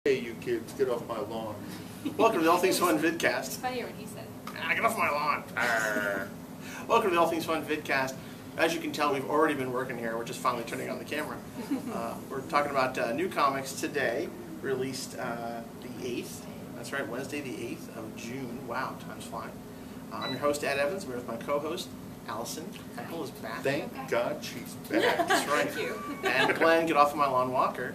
Hey, you kids, get off my lawn. Welcome to the All Things Fun It's Vidcast. funnier when he said, Get off my lawn. Welcome to the All Things Fun Vidcast. As you can tell, we've already been working here. We're just finally turning on the camera. We're talking about new comics today, released the 8th. That's right, Wednesday the 8th of June. Wow, time's flying. I'm your host, Ed Evans. I'm here with my co-host, Allison. Ethel is back. Thank God she's back. That's right. Thank you. And Glenn, get off of my lawn, Walker.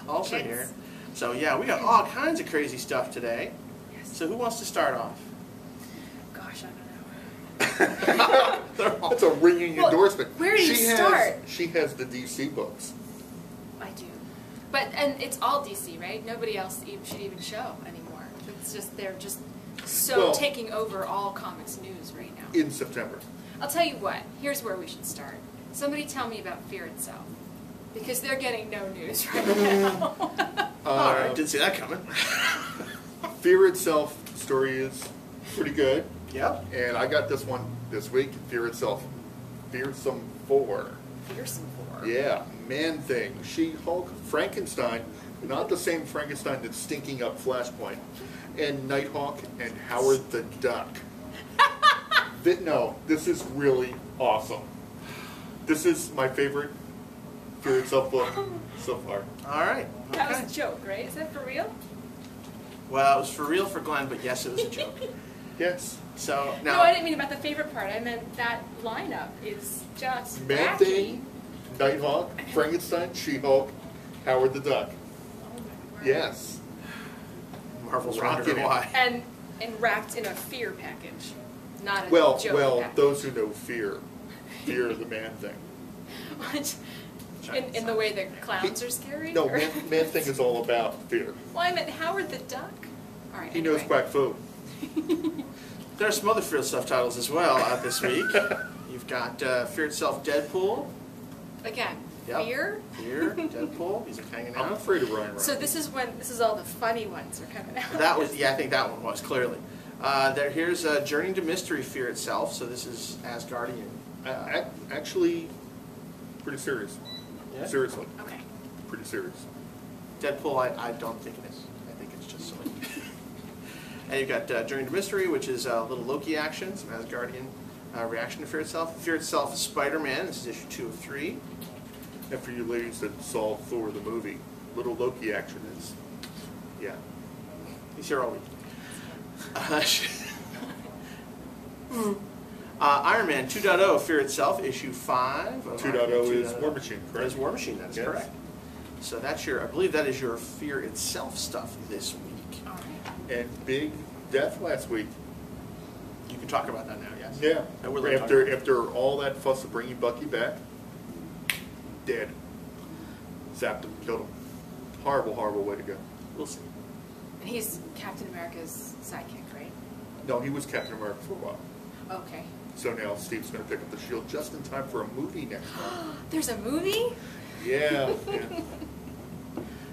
Also here. So yeah, we got all kinds of crazy stuff today. Yes. So who wants to start off? Gosh, I don't know. That's a ringing endorsement. Where do you start? She has the DC books. I do. And it's all DC, right? Nobody else should even show anymore. It's just, they're just so taking over all comics news right now. In September. I'll tell you what, here's where we should start. Somebody tell me about Fear itself. Because they're getting no news right now. Alright, didn't see that coming. Fear itself story is pretty good. Yep. And I got this one this week, Fear itself. Fearsome 4. Fearsome 4. Yeah, Man-Thing, She-Hulk, Frankenstein, not the same Frankenstein that's stinking up Flashpoint, and Nighthawk and Howard the Duck. No, this is really awesome. This is my favorite Fear itself book so far. Alright. Okay. That was a joke, right? Is that for real? Well, it was for real for Glenn, but yes, it was a joke. Yes. So now, No, I didn't mean about the favorite part. I meant that lineup is just Man-Thing, Nighthawk, Frankenstein, She-Hulk, Howard the Duck. Oh my word. Yes. Marvel's Rock wondering it. why. And wrapped in a fear package, not a Well, joke package. those who know fear the Man-Thing. What? In the way the clowns are scary? No, or- Man-Thing is all about fear. Well, I meant Howard the Duck. All right. He knows quack food. There are some other Fear Itself titles as well this week. You've got Fear Itself Deadpool. Again, Yep. fear. Fear, Deadpool. These are hanging I'm out. afraid of Ryan Reynolds. So this is all the funny ones are coming out. That was, yeah, I think that one was, clearly. Here's Journey to Mystery Fear Itself. So this is Asgardian. Actually, pretty serious. Yeah? Seriously, Okay. pretty serious. Deadpool, I don't think it is. I think it's just silly. And you've got Journey to Mystery, which is a little Loki action, some Asgardian reaction to Fear Itself. Fear Itself Spider-Man, this is issue 2 of 3. And for you ladies that saw Thor the movie, little Loki action is, yeah. He's here all week. Iron Man 2.0, Fear Itself, issue 5. 2.0 is War Machine, That correct? is War Machine, that's Yes. correct. So that's your, I believe that is your Fear Itself stuff this week. All right. And Big Death last week. You can talk about that now, yes? Yeah. I would like to talk about it. After all that fuss of bringing Bucky back, dead. Zapped him, killed him. Horrible, horrible way to go. We'll see. And he's Captain America's sidekick, right? No, he was Captain America for a while. Okay. So now Steve's going to pick up the shield just in time for a movie next month. There's a movie? Yeah.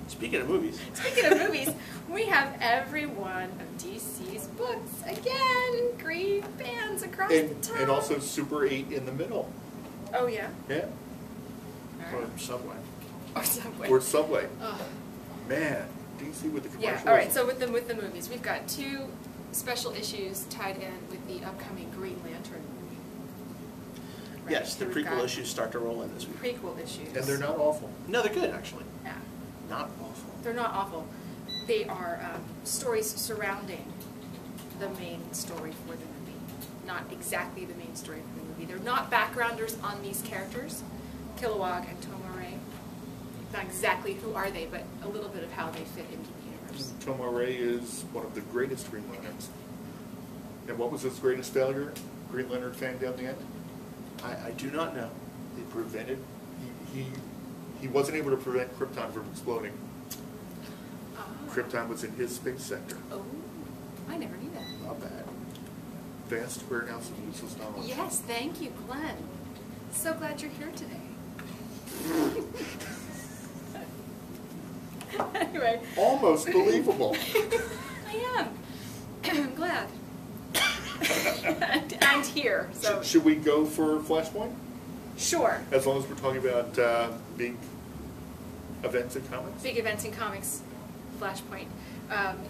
Speaking of movies, Speaking of movies, we have every one of DC's books again. Green bands across the top. And also Super 8 in the middle. Oh yeah. Yeah. All or right. Subway. Or Subway. Or Subway. Ugh. Man, DC with the commercials. Yeah. All right. So with the movies, we've got 2 special issues tied in with the upcoming Green Lantern movie. Right? Yes, the So we've prequel got issues start to roll in this week. Prequel issues. And they're not awful. No, they're good, actually. Yeah. Not awful. They're not awful. They are stories surrounding the main story for the movie. Not exactly the main story for the movie. They're not backgrounders on these characters, Kilowog and Tomare. Not exactly who are they, but a little bit of how they fit into the universe. Tomare is one of the greatest Green Lanterns. And what was his greatest failure? Green Lantern fan down the end? I do not know. He prevented, he wasn't able to prevent Krypton from exploding. Oh. Krypton was in his space sector. Oh, I never knew that. Not bad. Vast warehouse of useless knowledge. Yes, thank you, Glenn. So glad you're here today. Anyway. Almost believable. I am. I'm glad. and here. So Should we go for Flashpoint? sure. As long as we're talking about being Events in comics? Big events in comics, Flashpoint.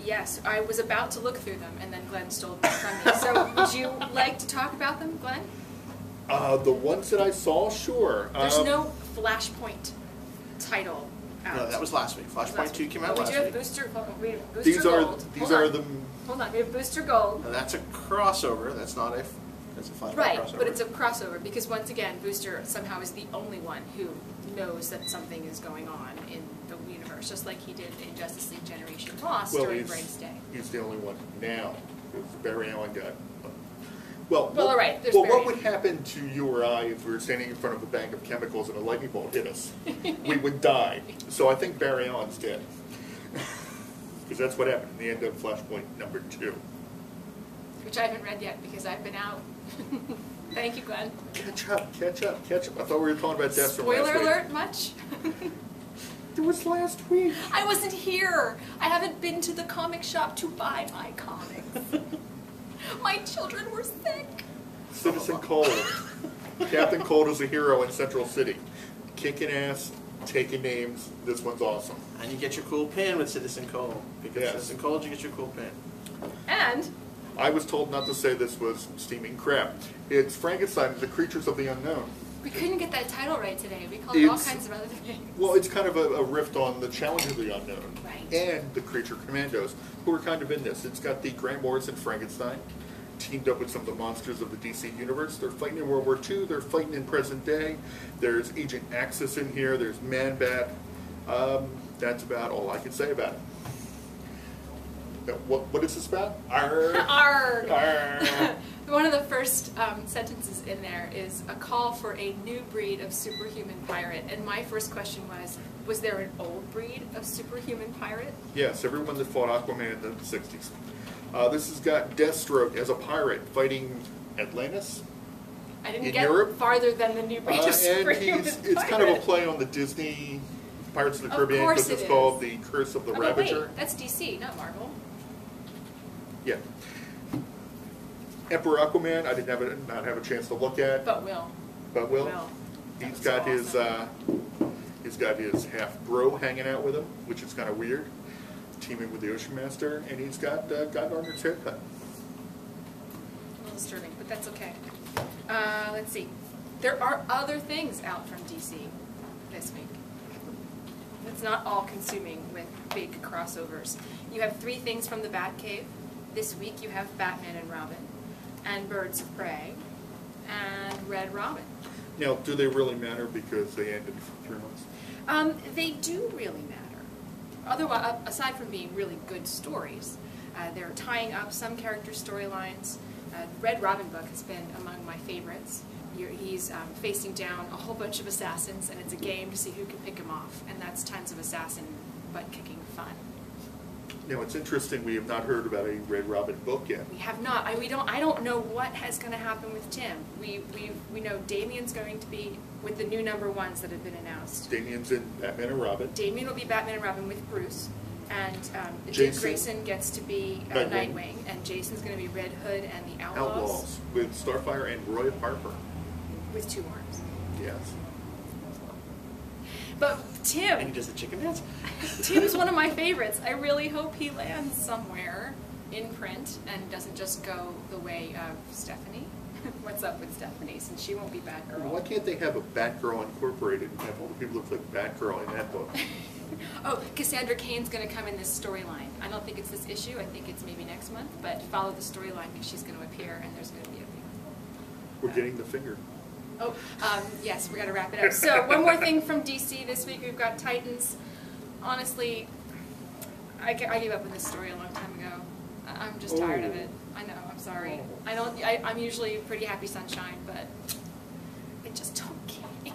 Yes, I was about to look through them, and then Glenn stole them from me. So would you like to talk about them, Glenn? The ones that I saw, sure. There's no Flashpoint title out. No, that was last week. Flashpoint 2 came out But last we do have week. Booster Gold. These are Hold the. on. Hold on, we have Booster Gold. Now, that's a crossover. That's not a. That's a Flashpoint Right, crossover. but it's a crossover because once again, Booster somehow is the only one who knows that something is going on in the universe, just like he did in Justice League Generation Lost during Bright's Day. He's the only one now. Because Barry Allen got. Well, all right. There's well, Barry what would happen to you or I if we were standing in front of a bank of chemicals and a lightning bolt hit us? We would die. So I think Barry Allen's dead. Because that's what happened in the end of Flashpoint number 2. Which I haven't read yet because I've been out. Thank you, Glenn. Catch up. I thought we were talking about Death from last Spoiler week. alert much? It was last week. I wasn't here. I haven't been to the comic shop to buy my comics. My children were sick. Citizen Cold. Captain Cold is a hero in Central City. Kicking ass, taking names. This one's awesome. And you get your cool pin with Citizen Cold. Because Yes. Citizen Cold, you get your cool pin. And I was told not to say this was steaming crap. It's Frankenstein, the creatures of the unknown. we couldn't get that title right today. We called it all It's- kinds of other things. Well, it's kind of a riff on the Challenge of the Unknown. Right. And the Creature Commandos, who are kind of in this. It's got the Grant Morrison Frankenstein, teamed up with some of the monsters of the DC Universe. They're fighting in World War II, they're fighting in present day. There's Agent Axis in here, there's Man-Bat. That's about all I can say about it. Now, what is this about? Arr. Arrgh. Arr. One of the first sentences in there is a call for a new breed of superhuman pirate. And my first question was there an old breed of superhuman pirate? Yes, everyone that fought Aquaman in the 60s. This has got Deathstroke as a pirate fighting Atlantis. I didn't In get Europe? farther than the new breed of And superhuman pirate. it's kind of a play on the Disney Pirates of the Of Caribbean course because it it's is. called The Curse of the Oh, no, wait, Ravager. that's DC, not Marvel. Yeah. Emperor Aquaman, I did not have a chance to look at, But Will. but will. Will. That He's was got awesome. he's got his half bro hanging out with him, which is kind of weird. Teaming with the Ocean Master, and he's got God Arnold's haircut. A little disturbing, but that's okay. Let's see. There are other things out from DC this week. It's not all consuming with big crossovers. You have 3 things from the Batcave. This week you have Batman and Robin, and Birds of Prey, and Red Robin. Now, do they really matter because they ended for 3 months? They do really matter. Otherwise, aside from being really good stories, they're tying up some character storylines. Red Robin book has been among my favorites. He's facing down a whole bunch of assassins, and it's a game to see who can pick him off. And that's tons of assassin butt-kicking fun. Now, it's interesting we have not heard about a Red Robin book yet. We have not. I don't know what is going to happen with Tim. We know Damien's going to be with the new #1s that have been announced. Damien's in Batman and Robin. Damien will be Batman and Robin with Bruce, and Dick Jason. Grayson gets to be Nightwing. Nightwing, and Jason's going to be Red Hood and the Outlaws, Outlaws with Starfire and Roy Harper. with 2 arms. Yes. But And Tim, he does the chicken dance. Tim's one of my favorites. I really hope he lands somewhere in print and doesn't just go the way of Stephanie. What's up with Stephanie, since she won't be Batgirl? Why can't they have a Batgirl Incorporated and have all the people look like Batgirl in that book? Oh, Cassandra Cain's going to come in this storyline. I don't think it's this issue. I think it's maybe next month. But follow the storyline because she's going to appear and there's going to be a big... We're getting the finger. Oh, yes, we got to wrap it up. So one more thing from DC this week. We've got Titans. Honestly, I gave up on this story a long time ago. I'm just tired of it. I know. I'm sorry. I'm usually pretty happy sunshine, but I just don't care. I'm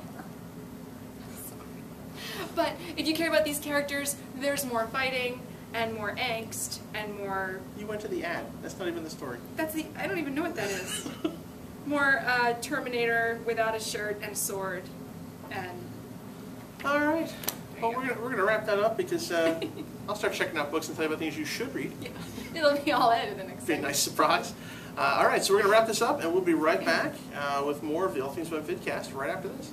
sorry. But if you care about these characters, there's more fighting and more angst and more. You went to the ad. That's not even the story. I don't even know what that is. More Terminator without a shirt and sword, and All right. Well, There you we're gonna wrap that up because I'll start checking out books and tell you about things you should read. yeah, it'll be all edited the next Be a day. nice surprise. All right, so we're gonna wrap this up, and we'll be right back with more of the All Things Web Vidcast right after this.